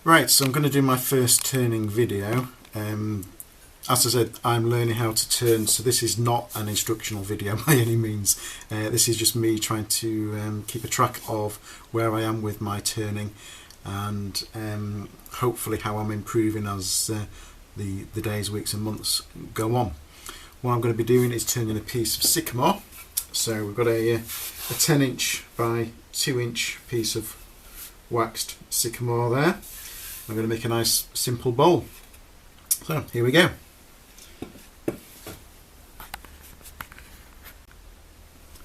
Right, so I'm going to do my first turning video. As I said, I'm learning how to turn, so this is not an instructional video by any means. This is just me trying to keep a track of where I am with my turning and hopefully how I'm improving as the days, weeks and months go on. What I'm going to be doing is turning a piece of Sycamore. So we've got a 10" by 2" piece of waxed Sycamore there. I'm going to make a nice simple bowl. So here we go.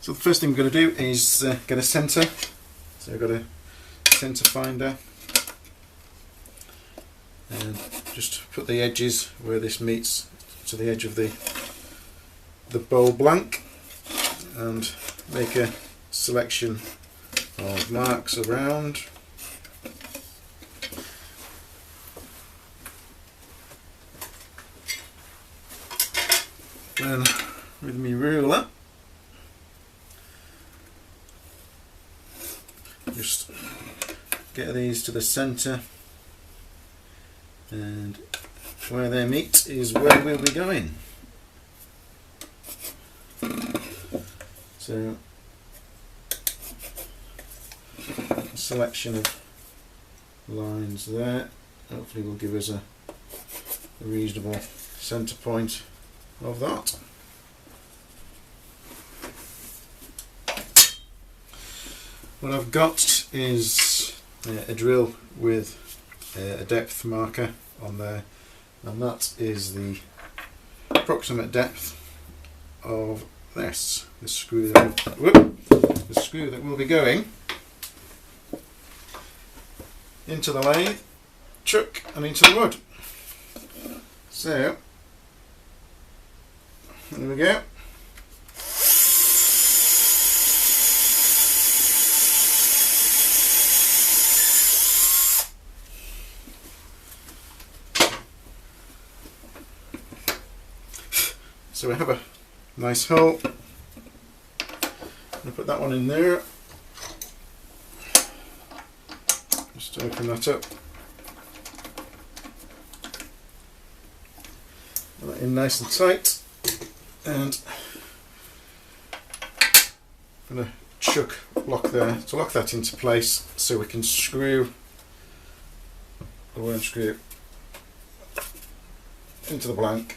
So the first thing we're going to do is get a centre. So I've got a centre finder and just put the edges where this meets to the edge of the bowl blank and make a selection of marks around. Then with my ruler, just get these to the centre, and where they meet is where we'll be going. So a selection of lines there hopefully will give us a reasonable centre point of that. What I've got is a drill with a depth marker on there, and that is the approximate depth of the screw that will be going into the lathe, chuck, and into the wood. So there we go. So we have a nice hole. I'm going to put that one in there. Just open that up. Put that in nice and tight. And I'm going to chuck block there to lock that into place so we can screw the worm screw into the blank.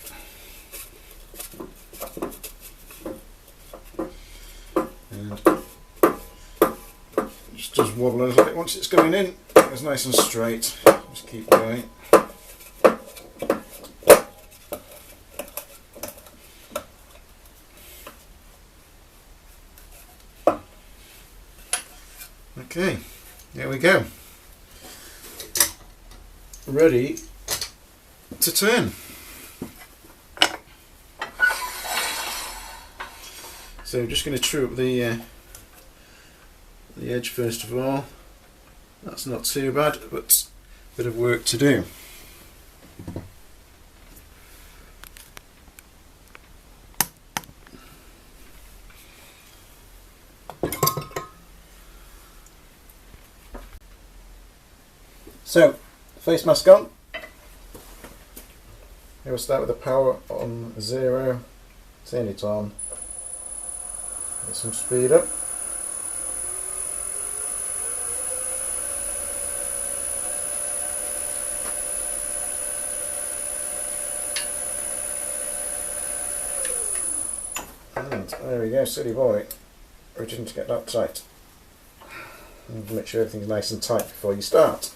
And it just does wobble a little bit once it's going in. It's nice and straight. Just keep going. Okay, there we go. Ready to turn. So I'm just going to true up the edge first of all. That's not too bad, but a bit of work to do. So, face mask on. Here we'll start with the power on 0, turn it on, get some speed up. And there we go, silly boy, we didn't get that tight. And make sure everything's nice and tight before you start.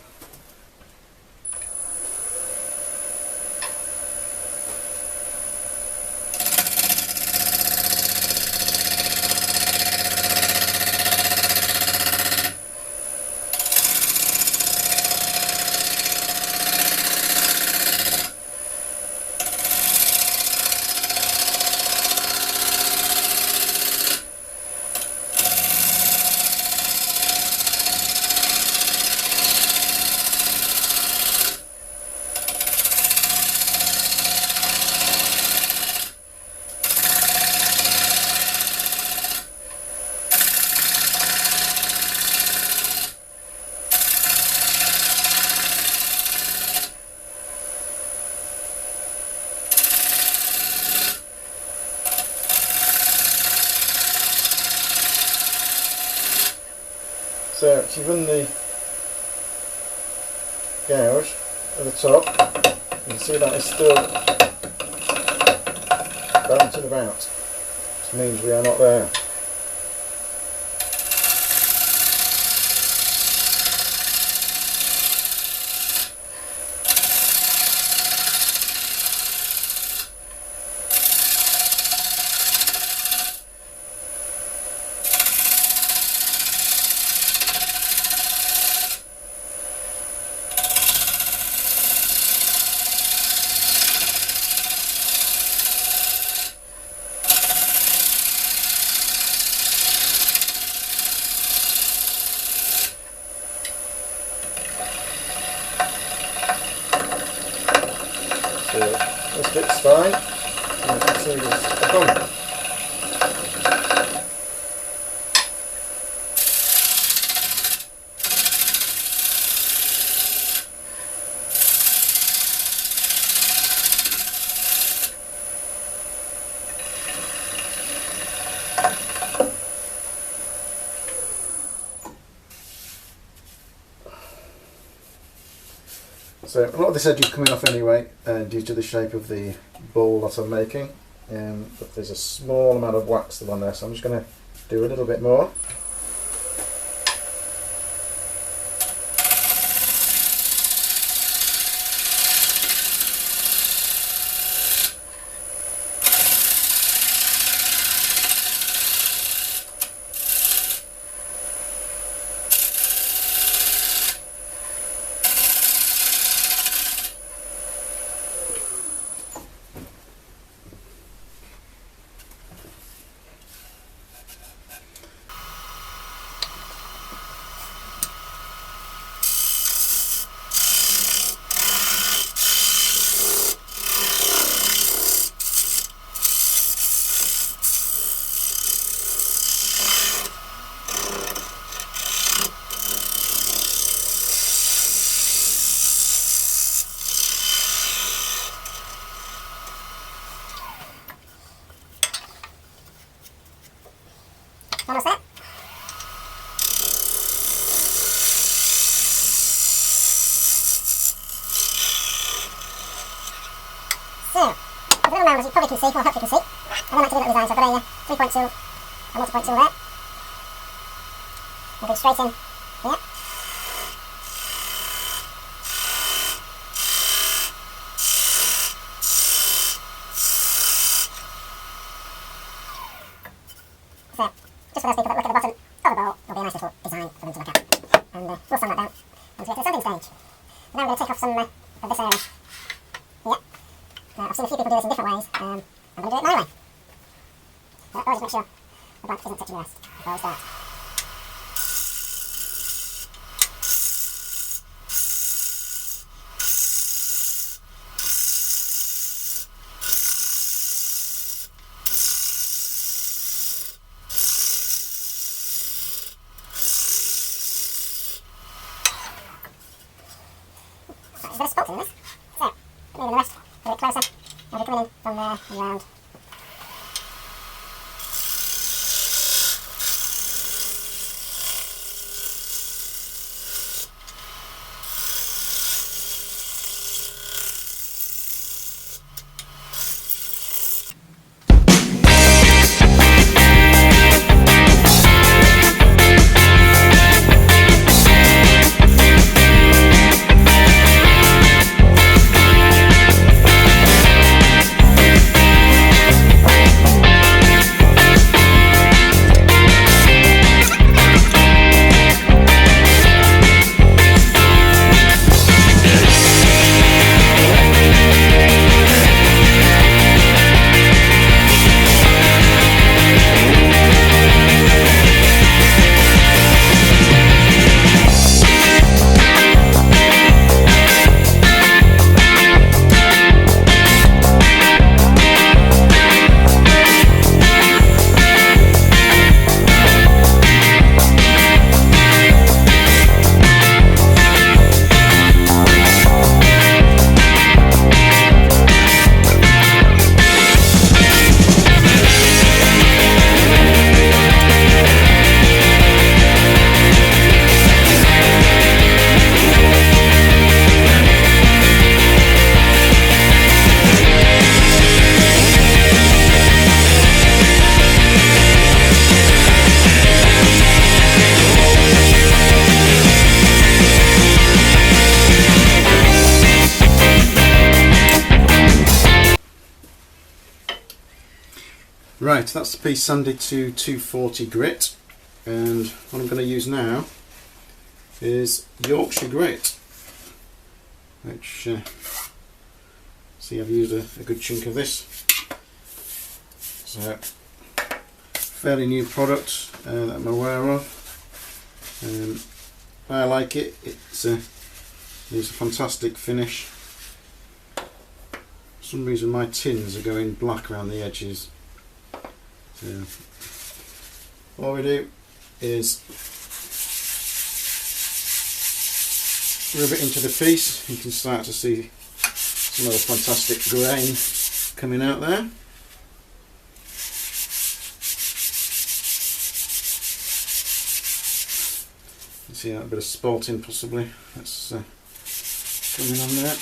So if you run the gouge at the top, you can see that it's still bouncing about, which means we are not there. So this bit's fine, and you can see there's a bump. So a lot of this edge is coming off anyway, due to the shape of the bowl that I'm making, but there's a small amount of wax still on there, so I'm just going to do a little bit more. Almost there. So, I've done round, as you probably can see, or hopefully you can see. I don't like to do that design, so I've got a 3.2, a multi-point tool there. I'll go straight in here. So, just for those people that look at the bottom of the bowl, there'll be a nice little design for them to look at. And we'll sand that down once we get to the sanding stage. So now I'm going to take off some of this area here. I've seen a few people do this in different ways. I'm going to do it my way. So always make sure the blank isn't touching the rest before we start. There's a bit of spot in this. So, moving the rest a bit closer. I'll be coming in from there and round. Right, that's the piece sanded to 240 grit, and what I'm going to use now is Yorkshire grit, which see, I've used a good chunk of this. So fairly new product that I'm aware of. I like it. It's a fantastic finish. For some reason my tins are going black around the edges. So what we do is rub it into the piece. You can start to see some of the fantastic grain coming out there. You see that bit of spalting possibly that's coming on there.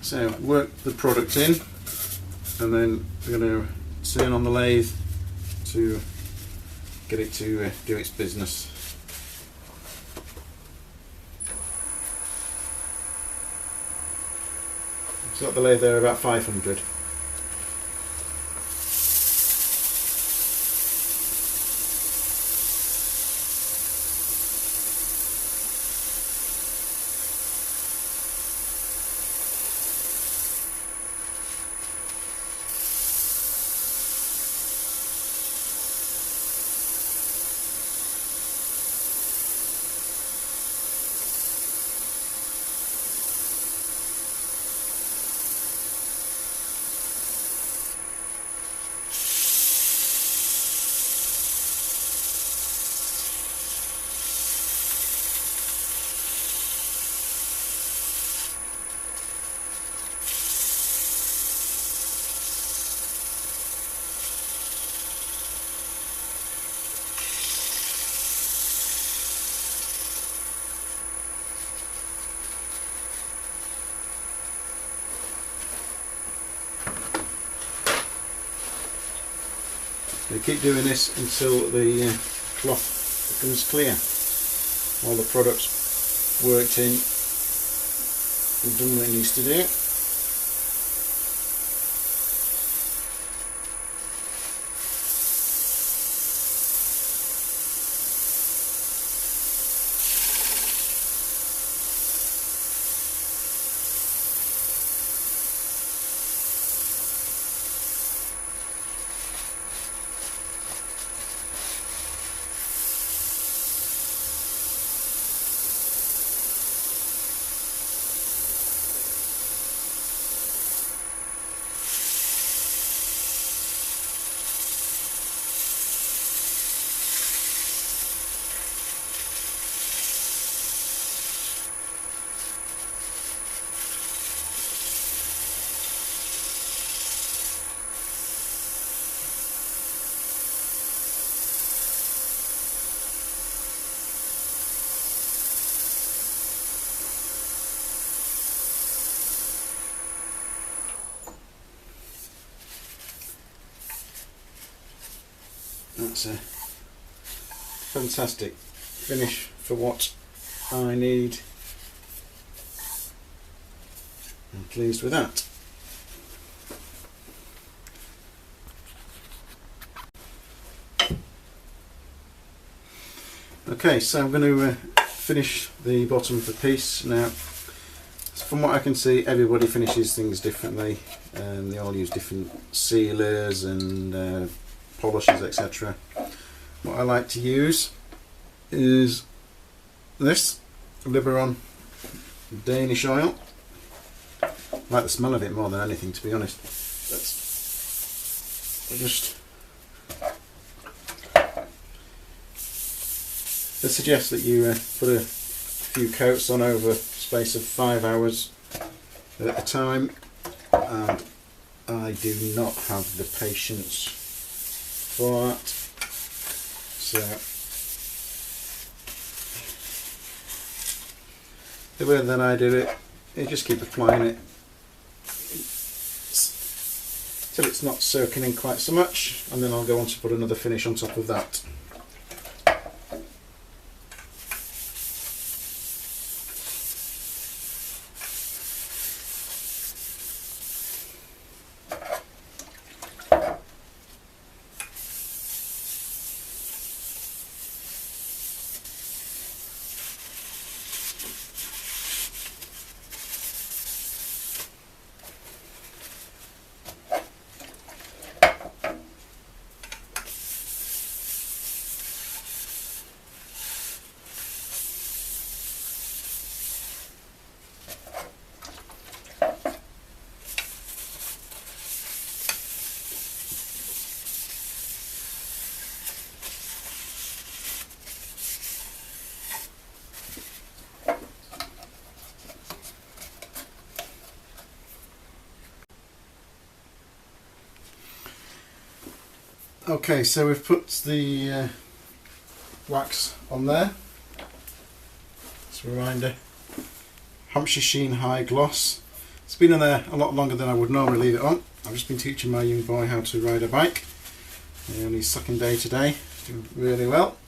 So work the product in, and then we're going to turn on the lathe to get it to do its business. So got the lathe there about 500. You keep doing this until the cloth becomes clear. All the product's worked in and done what it needs to do. That's a fantastic finish for what I need. I'm pleased with that. Okay, so I'm going to finish the bottom of the piece now. From what I can see, everybody finishes things differently. They all use different sealers and polishes, etc. What I like to use is this Liberon Danish oil. I like the smell of it more than anything, to be honest. I suggest that you put a few coats on over a space of 5 hours at a time, and I do not have the patience for that. So the way that I do it, you just keep applying it till it's not soaking in quite so much, and then I'll go on to put another finish on top of that. Okay, so we've put the wax on there. It's a reminder, Hampshire Sheen High Gloss. It's been on there a lot longer than I would normally leave it on. I've just been teaching my young boy how to ride a bike. On his second day today, he's doing really well.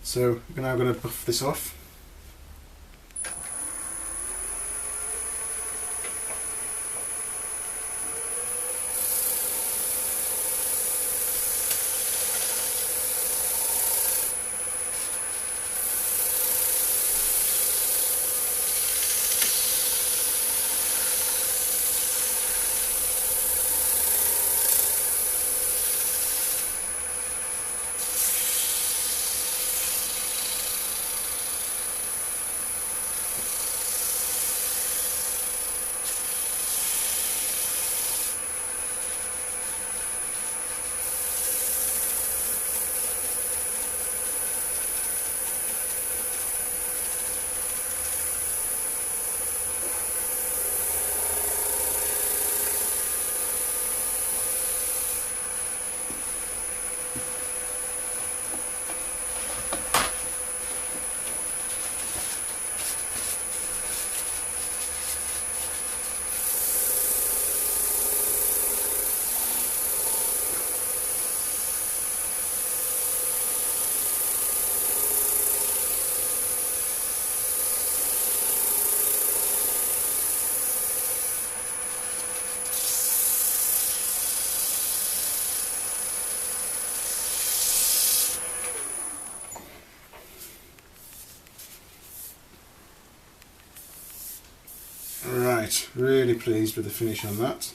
So we're now going to buff this off. Right, really pleased with the finish on that.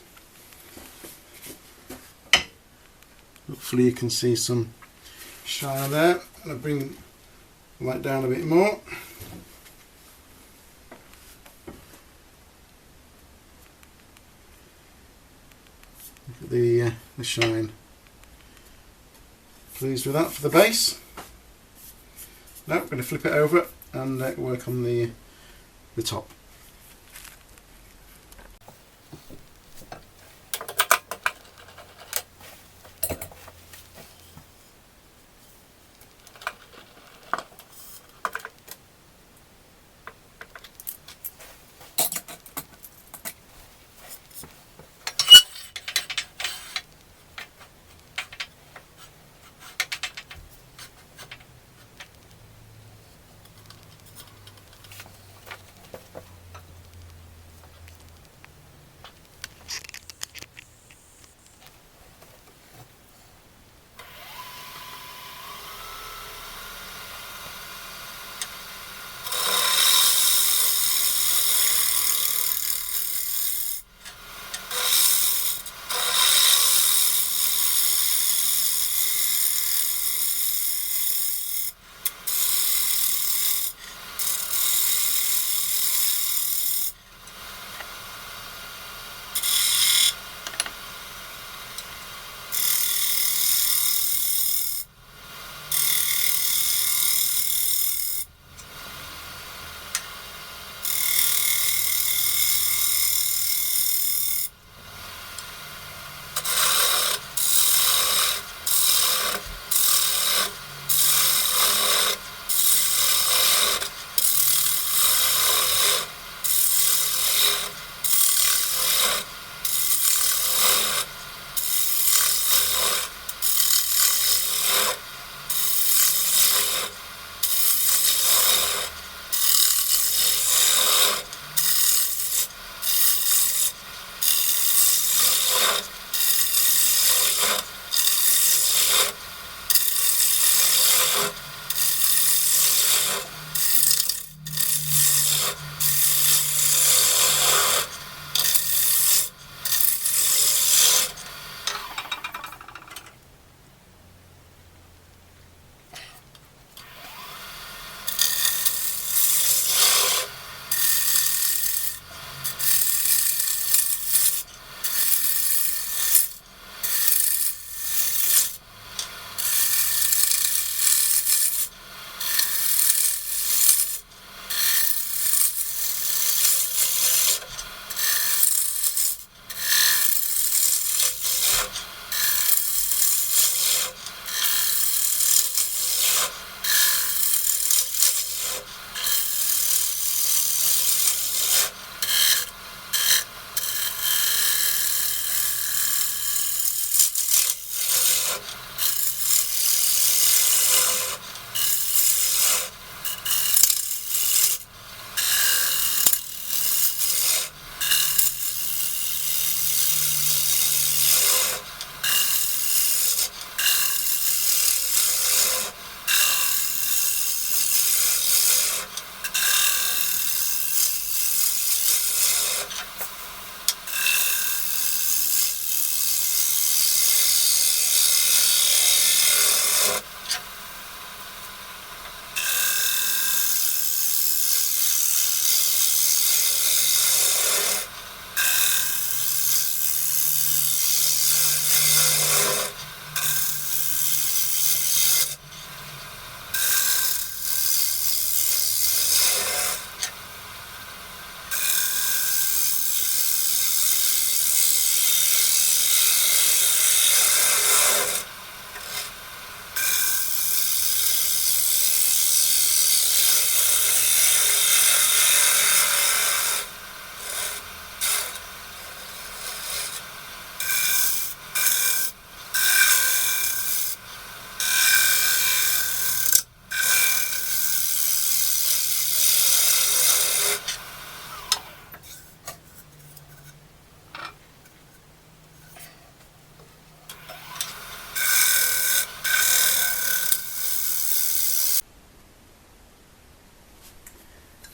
Hopefully you can see some shine there. I'm going to bring the light down a bit more. Look at the shine. Pleased with that for the base. Now I'm going to flip it over and work on the top.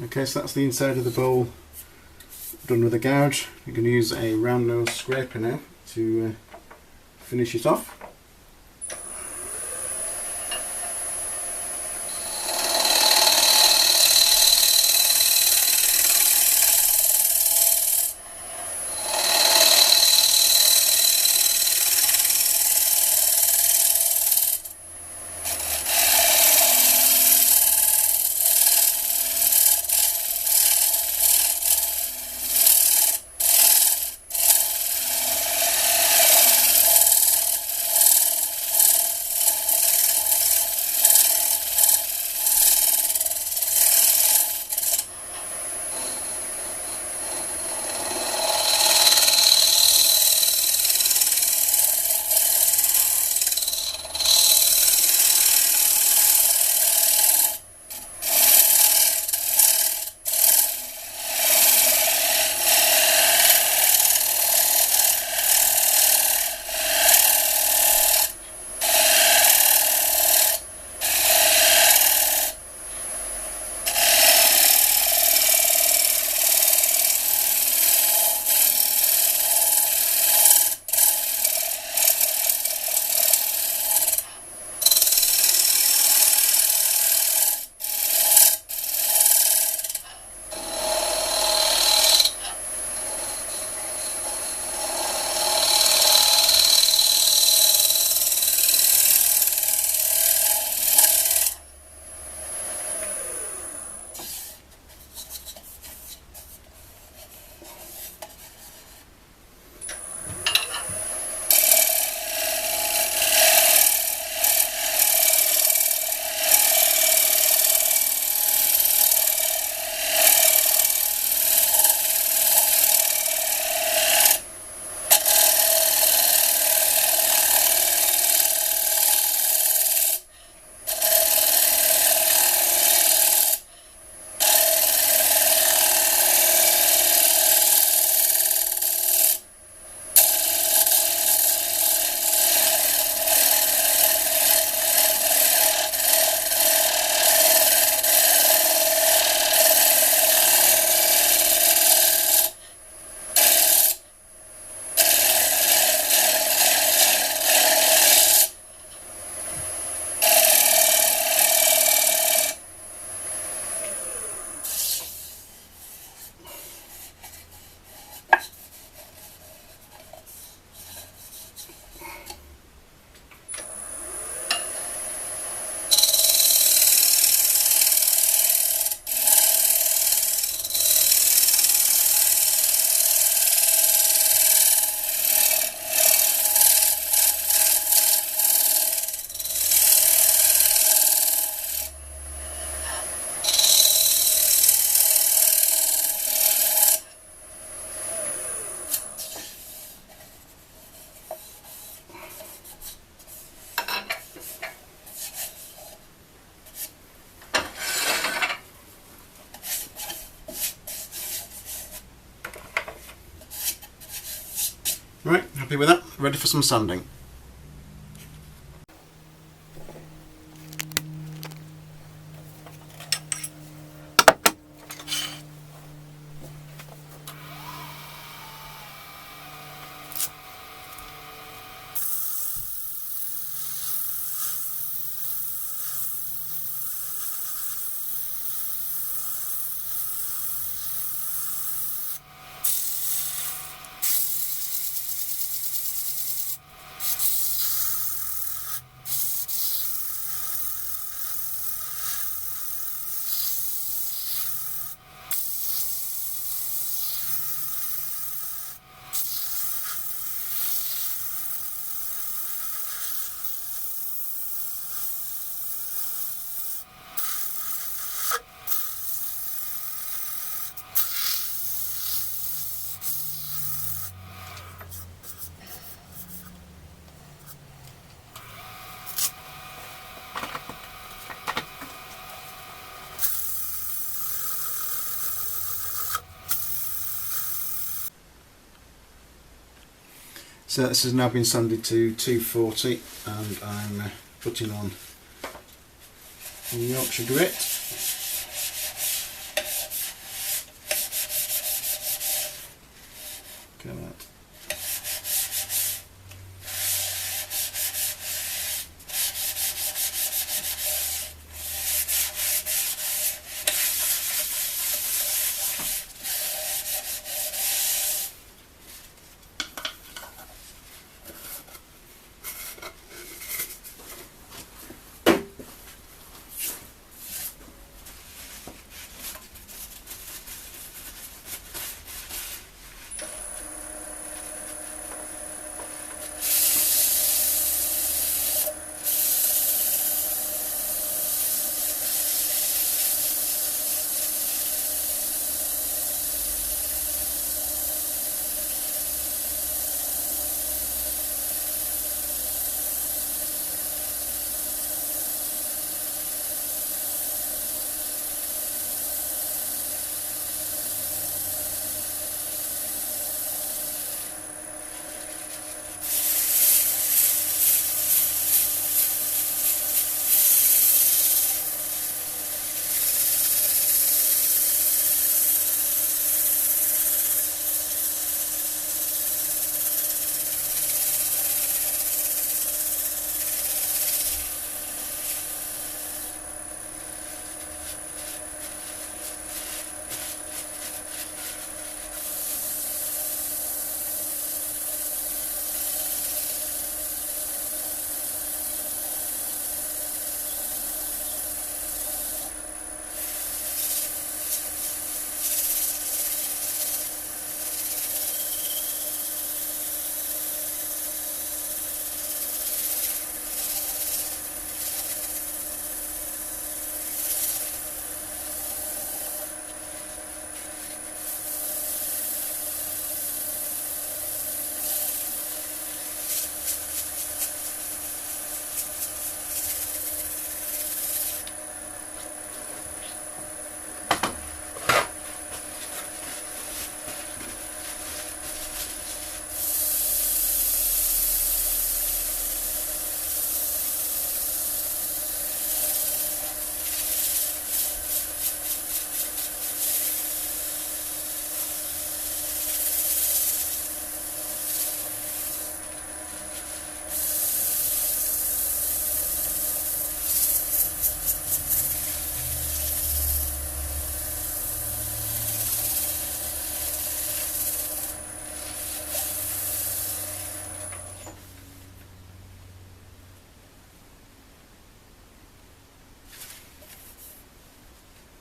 Okay, so that's the inside of the bowl done with a gouge. You're going to use a round nose scraper now to finish it off. Right, happy with that? Ready for some sanding. So this has now been sanded to 240 and I'm putting on the Yorkshire grit.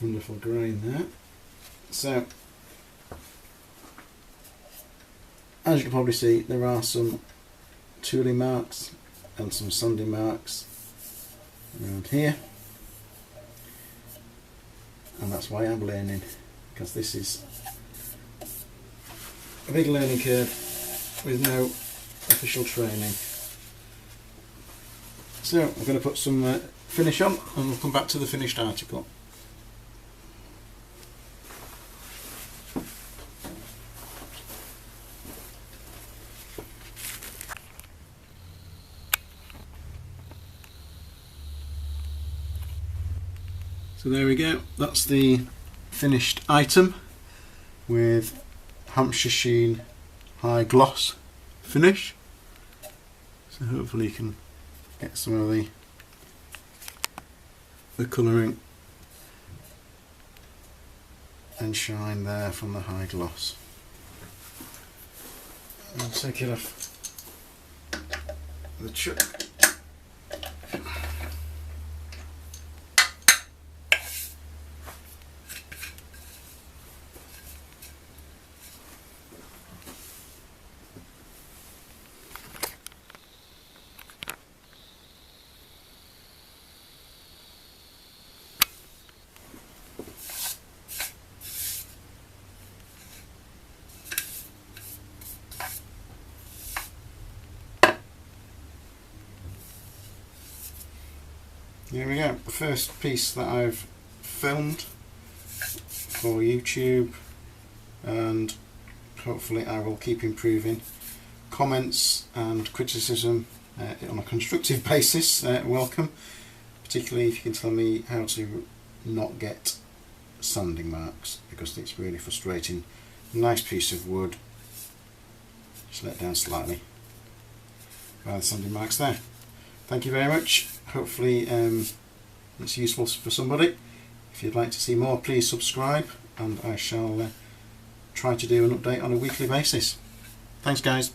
Wonderful grain there. So, as you can probably see, there are some tooling marks and some sanding marks around here, and that's why I'm learning, because this is a big learning curve with no official training. So I'm going to put some finish on and we'll come back to the finished article. So there we go, that's the finished item with Hampshire Sheen high gloss finish. So hopefully you can get some of the colouring and shine there from the high gloss. I'll take it off the chuck. Here we go, the first piece that I've filmed for YouTube, and hopefully I will keep improving. Comments and criticism on a constructive basis welcome, particularly if you can tell me how to not get sanding marks, because it's really frustrating. Nice piece of wood, just let down slightly by the sanding marks there. Thank you very much. Hopefully it's useful for somebody. If you'd like to see more, please subscribe, and I shall try to do an update on a weekly basis. Thanks guys.